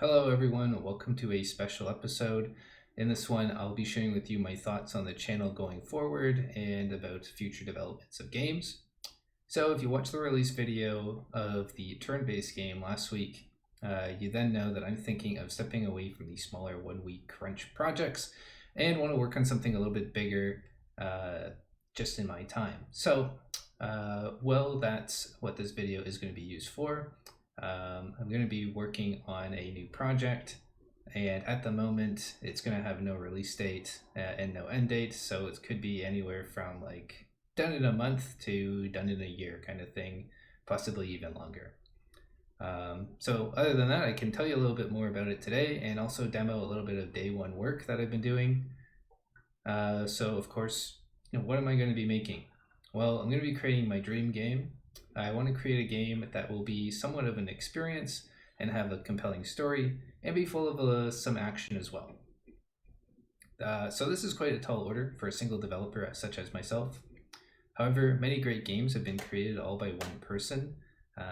Hello, everyone, and welcome to a special episode. In this one, I'll be sharing with you my thoughts on the channel going forward and about future developments of games. So, if you watched the release video of the turn based game last week, you then know that I'm thinking of stepping away from the smaller 1 week crunch projects and want to work on something a little bit bigger uh, just in my time. Well, that's what this video is going to be used for. I'm going to be working on a new project, and at the moment, it's going to have no release date and no end date, so it could be anywhere from like done in a month to done in a year kind of thing, possibly even longer. So, other than that, I can tell you a little bit more about it today and also demo a little bit of day one work that I've been doing. Of course, what am I going to be making? Well, I'm going to be creating my dream game. I want to create a game that will be somewhat of an experience and have a compelling story and be full of some action as well. So this is quite a tall order for a single developer such as myself. However, many great games have been created all by one person,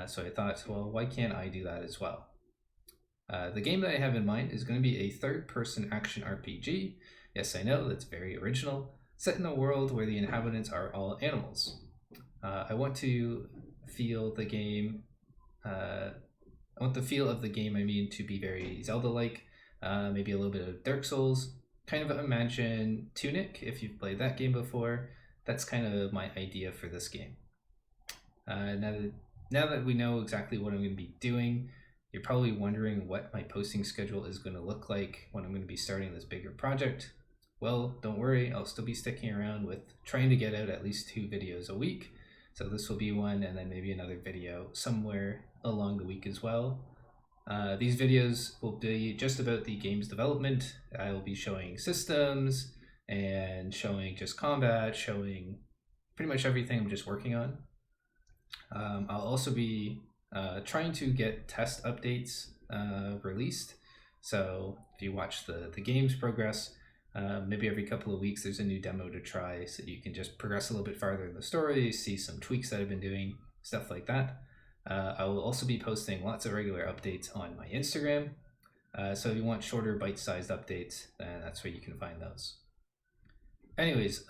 so I thought, well, why can't I do that as well? The game that I have in mind is going to be a third-person action RPG. Yes, I know, that's very original, set in a world where the inhabitants are all animals. I want to feel the game. I want the feel of the game, to be very Zelda-like, maybe a little bit of Dark Souls. Kind of imagine Tunic, if you've played that game before. That's kind of my idea for this game. Now that we know exactly what I'm going to be doing, you're probably wondering what my posting schedule is going to look like when I'm going to be starting this bigger project. Well, don't worry, I'll still be sticking around with trying to get out at least 2 videos a week. So this will be one, and then maybe another video somewhere along the week as well. These videos will be just about the game's development. I will be showing systems and showing just combat, showing pretty much everything I'm just working on. I'll also be trying to get test updates released. So if you watch the game's progress, maybe every couple of weeks there's a new demo to try so you can just progress a little bit farther in the story, see some tweaks that I've been doing, stuff like that. I will also be posting lots of regular updates on my Instagram. So if you want shorter bite-sized updates, then that's where you can find those. Anyways,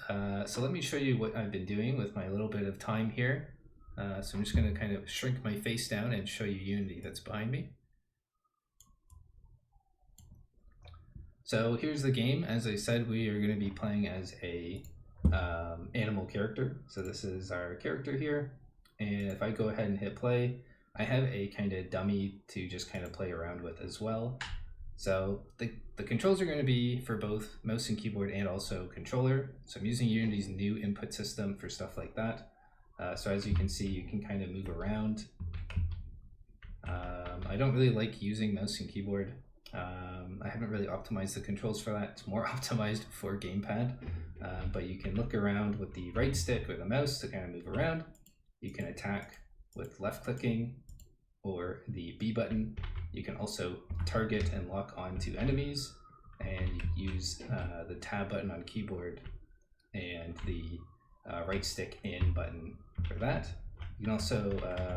so let me show you what I've been doing with my little bit of time here. So I'm just going to kind of shrink my face down and show you Unity that's behind me. So here's the game. As I said, we are going to be playing as a animal character. So this is our character here. And if I go ahead and hit play, I have a kind of dummy to just kind of play around with as well. So the controls are going to be for both mouse and keyboard and also controller. So I'm using Unity's new input system for stuff like that. So as you can see, you can kind of move around. I don't really like using mouse and keyboard. I haven't really optimized the controls for that. It's more optimized for gamepad, but you can look around with the right stick or the mouse to kind of move around. You can attack with left clicking or the B button. You can also target and lock onto enemies, and you use the tab button on keyboard and the right stick in button for that. You can also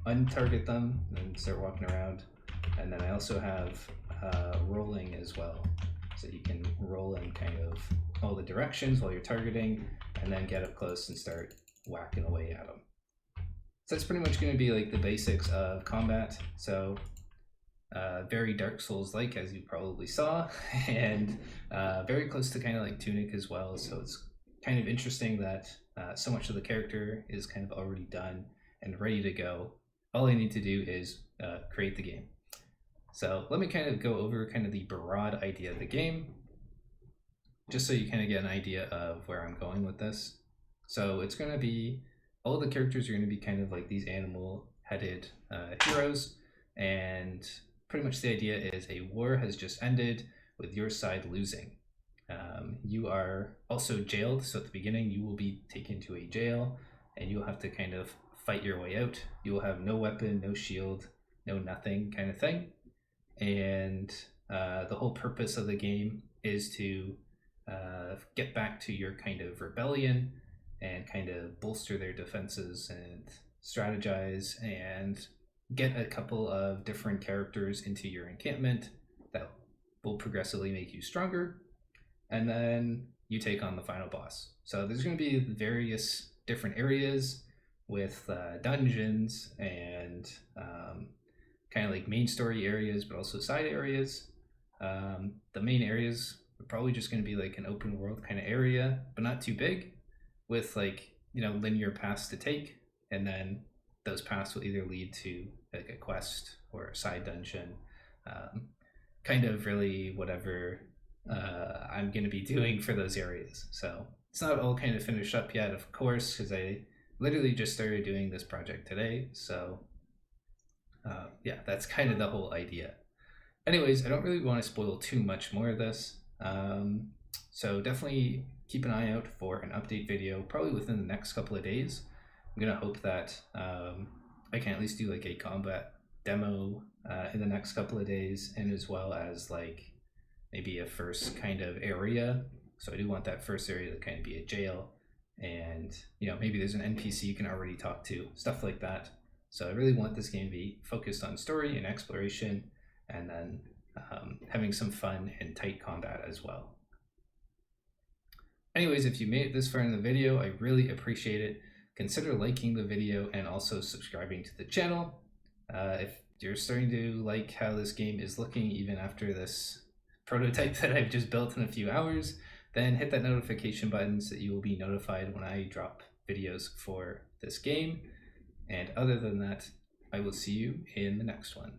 untarget them and start walking around. And then I also have rolling as well. So you can roll in kind of all the directions while you're targeting, and then get up close and start whacking away at them. So that's pretty much going to be like the basics of combat. So very Dark Souls-like, as you probably saw, and very close to kind of like Tunic as well. So it's kind of interesting that so much of the character is kind of already done and ready to go. All I need to do is create the game. So let me kind of go over kind of the broad idea of the game, just so you kind of get an idea of where I'm going with this. So it's going to be, all the characters are going to be kind of like these animal-headed heroes, and pretty much the idea is a war has just ended with your side losing. You are also jailed, so at the beginning you will be taken to a jail, and you'll have to kind of fight your way out. You will have no weapon, no shield, no nothing kind of thing. And the whole purpose of the game is to get back to your kind of rebellion and kind of bolster their defenses and strategize and get a couple of different characters into your encampment that will progressively make you stronger, and then you take on the final boss. So there's going to be various different areas with dungeons and kind of like main story areas, but also side areas. The main areas are probably just going to be like an open world kind of area, but not too big, with like, you know, linear paths to take, and then those paths will either lead to like a quest or a side dungeon, kind of really whatever I'm going to be doing for those areas. So it's not all kind of finished up yet, of course, because I literally just started doing this project today. So yeah, that's kind of the whole idea. Anyways, I don't really want to spoil too much more of this. So definitely keep an eye out for an update video, probably within the next couple of days. I'm going to hope that I can at least do like a combat demo in the next couple of days, and as well as like maybe a first kind of area. So I do want that first area to kind of be a jail, and you know, maybe there's an NPC you can already talk to, stuff like that. So I really want this game to be focused on story and exploration, and then having some fun and tight combat as well. Anyways, if you made it this far in the video, I really appreciate it. Consider liking the video and also subscribing to the channel. If you're starting to like how this game is looking even after this prototype that I've just built in a few hours, then hit that notification button so that you will be notified when I drop videos for this game. And other than that, I will see you in the next one.